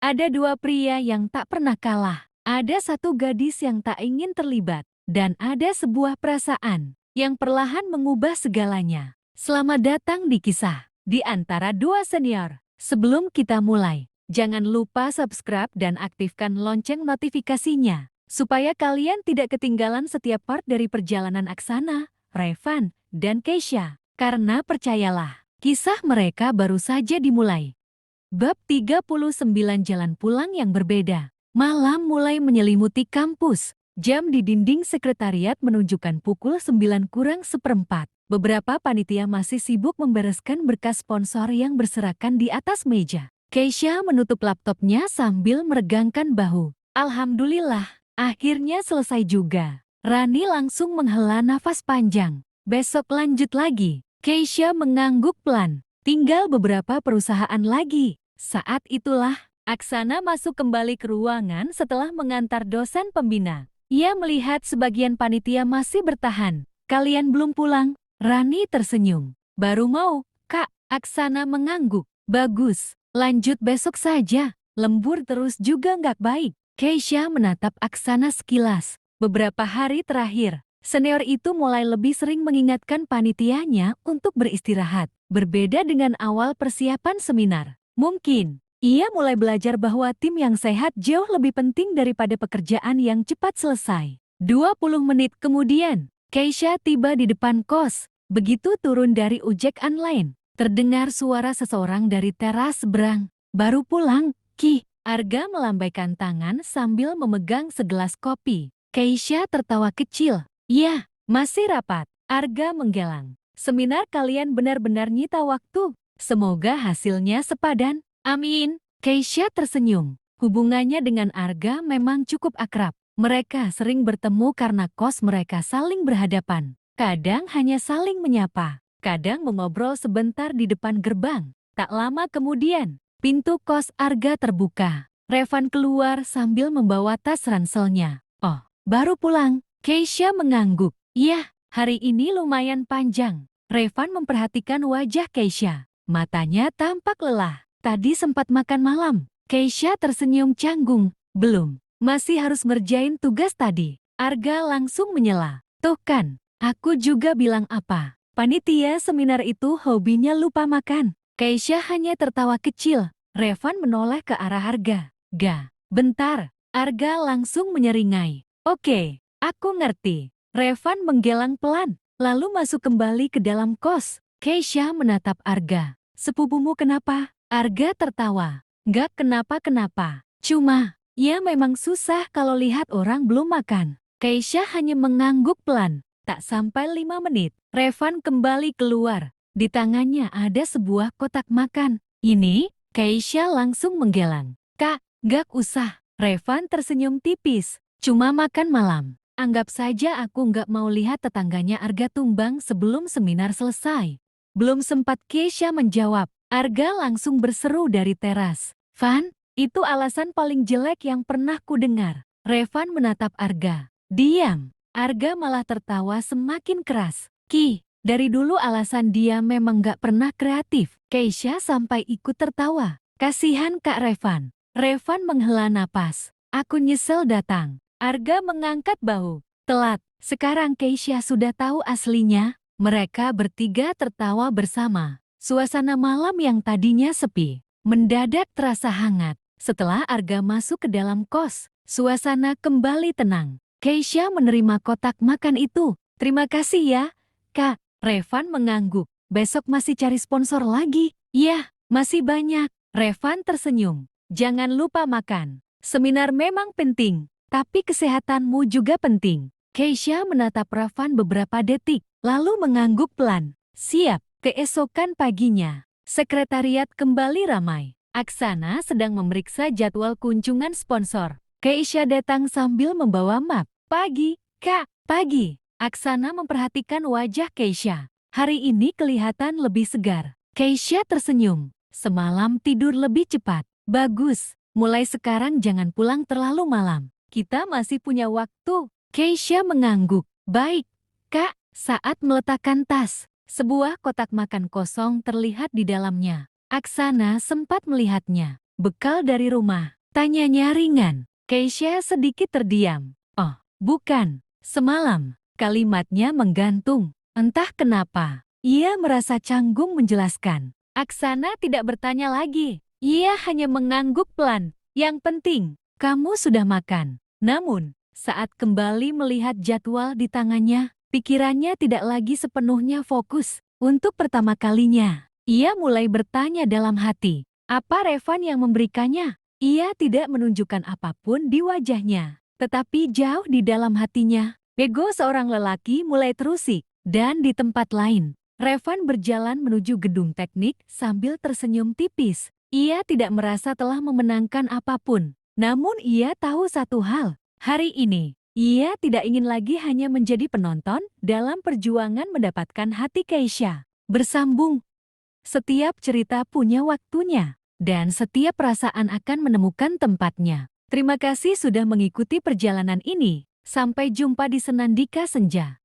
Ada dua pria yang tak pernah kalah. Ada satu gadis yang tak ingin terlibat. Dan ada sebuah perasaan yang perlahan mengubah segalanya. Selamat datang di kisah di antara dua senior. Sebelum kita mulai, jangan lupa subscribe dan aktifkan lonceng notifikasinya. Supaya kalian tidak ketinggalan setiap part dari perjalanan Aksana, Revan, dan Keisha. Karena percayalah, kisah mereka baru saja dimulai. Bab 39 Jalan pulang yang berbeda. Malam mulai menyelimuti kampus. Jam di dinding sekretariat menunjukkan pukul 9 kurang seperempat. Beberapa panitia masih sibuk membereskan berkas sponsor yang berserakan di atas meja. Keisha menutup laptopnya sambil meregangkan bahu. Alhamdulillah, akhirnya selesai juga. Rani langsung menghela nafas panjang. Besok lanjut lagi. Keisha mengangguk pelan. Tinggal beberapa perusahaan lagi. Saat itulah, Aksana masuk kembali ke ruangan setelah mengantar dosen pembina. Ia melihat sebagian panitia masih bertahan. Kalian belum pulang? Rani tersenyum. Baru mau, Kak. Aksana mengangguk. Bagus, lanjut besok saja. Lembur terus juga nggak baik. Keisha menatap Aksana sekilas. Beberapa hari terakhir, senior itu mulai lebih sering mengingatkan panitianya untuk beristirahat. Berbeda dengan awal persiapan seminar. Mungkin, ia mulai belajar bahwa tim yang sehat jauh lebih penting daripada pekerjaan yang cepat selesai. 20 menit kemudian, Keisha tiba di depan kos. Begitu turun dari ojek online, terdengar suara seseorang dari teras seberang. Baru pulang, Ki. Arga melambaikan tangan sambil memegang segelas kopi. Keisha tertawa kecil. Ya, masih rapat. Arga menggelang. Seminar kalian benar-benar nyita waktu. Semoga hasilnya sepadan. Amin. Keisha tersenyum. Hubungannya dengan Arga memang cukup akrab. Mereka sering bertemu karena kos mereka saling berhadapan. Kadang hanya saling menyapa. Kadang mengobrol sebentar di depan gerbang. Tak lama kemudian, pintu kos Arga terbuka. Revan keluar sambil membawa tas ranselnya. Oh, baru pulang. Keisha mengangguk. Iya, hari ini lumayan panjang. Revan memperhatikan wajah Keisha. Matanya tampak lelah. Tadi sempat makan malam. Keisha tersenyum canggung. Belum. Masih harus ngerjain tugas tadi. Arga langsung menyela. Tuh kan, aku juga bilang apa. Panitia seminar itu hobinya lupa makan. Keisha hanya tertawa kecil. Revan menoleh ke arah Arga. Ga, bentar. Arga langsung menyeringai. Oke, aku ngerti. Revan menggelang pelan, lalu masuk kembali ke dalam kos. Keisha menatap Arga. Sepupumu kenapa? Arga tertawa. Gak kenapa-kenapa. Cuma, ya memang susah kalau lihat orang belum makan. Keisha hanya mengangguk pelan. Tak sampai 5 menit, Revan kembali keluar. Di tangannya ada sebuah kotak makan. Ini, Keisha langsung menggelang. Kak, gak usah. Revan tersenyum tipis. Cuma makan malam. Anggap saja aku nggak mau lihat tetangganya Arga tumbang sebelum seminar selesai. Belum sempat Keisha menjawab, Arga langsung berseru dari teras. Van, itu alasan paling jelek yang pernah ku dengar. Revan menatap Arga. Diam. Arga malah tertawa semakin keras. Ki, dari dulu alasan dia memang nggak pernah kreatif. Keisha sampai ikut tertawa. Kasihan Kak Revan. Revan menghela napas. Aku nyesel datang. Arga mengangkat bahu. Telat. Sekarang Keisha sudah tahu aslinya. Mereka bertiga tertawa bersama. Suasana malam yang tadinya sepi, mendadak terasa hangat. Setelah Arga masuk ke dalam kos, suasana kembali tenang. Keisha menerima kotak makan itu. Terima kasih ya, Kak. Revan mengangguk. Besok masih cari sponsor lagi? Iya, masih banyak. Revan tersenyum. Jangan lupa makan. Seminar memang penting, tapi kesehatanmu juga penting. Keisha menatap Revan beberapa detik, lalu mengangguk pelan. Siap. Keesokan paginya, sekretariat kembali ramai. Aksana sedang memeriksa jadwal kunjungan sponsor. Keisha datang sambil membawa map. Pagi, Kak, pagi. Aksana memperhatikan wajah Keisha. Hari ini kelihatan lebih segar. Keisha tersenyum. Semalam tidur lebih cepat. Bagus, mulai sekarang jangan pulang terlalu malam. Kita masih punya waktu. Keisha mengangguk. Baik, Kak. Saat meletakkan tas, sebuah kotak makan kosong terlihat di dalamnya. Aksana sempat melihatnya. bekal dari rumah? Tanyanya ringan. Keisha sedikit terdiam. Oh, bukan. Semalam. Kalimatnya menggantung. Entah kenapa. Ia merasa canggung menjelaskan. Aksana tidak bertanya lagi. Ia hanya mengangguk pelan. Yang penting, kamu sudah makan. Namun, saat kembali melihat jadwal di tangannya, pikirannya tidak lagi sepenuhnya fokus. Untuk pertama kalinya, ia mulai bertanya dalam hati, apa Revan yang memberikannya? Ia tidak menunjukkan apapun di wajahnya, tetapi jauh di dalam hatinya, ego seorang lelaki mulai terusik. Dan di tempat lain, Revan berjalan menuju gedung teknik sambil tersenyum tipis. Ia tidak merasa telah memenangkan apapun. Namun ia tahu satu hal, hari ini, ia tidak ingin lagi hanya menjadi penonton dalam perjuangan mendapatkan hati Keisha. Bersambung. Setiap cerita punya waktunya, dan setiap perasaan akan menemukan tempatnya. Terima kasih sudah mengikuti perjalanan ini. Sampai jumpa di Senandika Senja.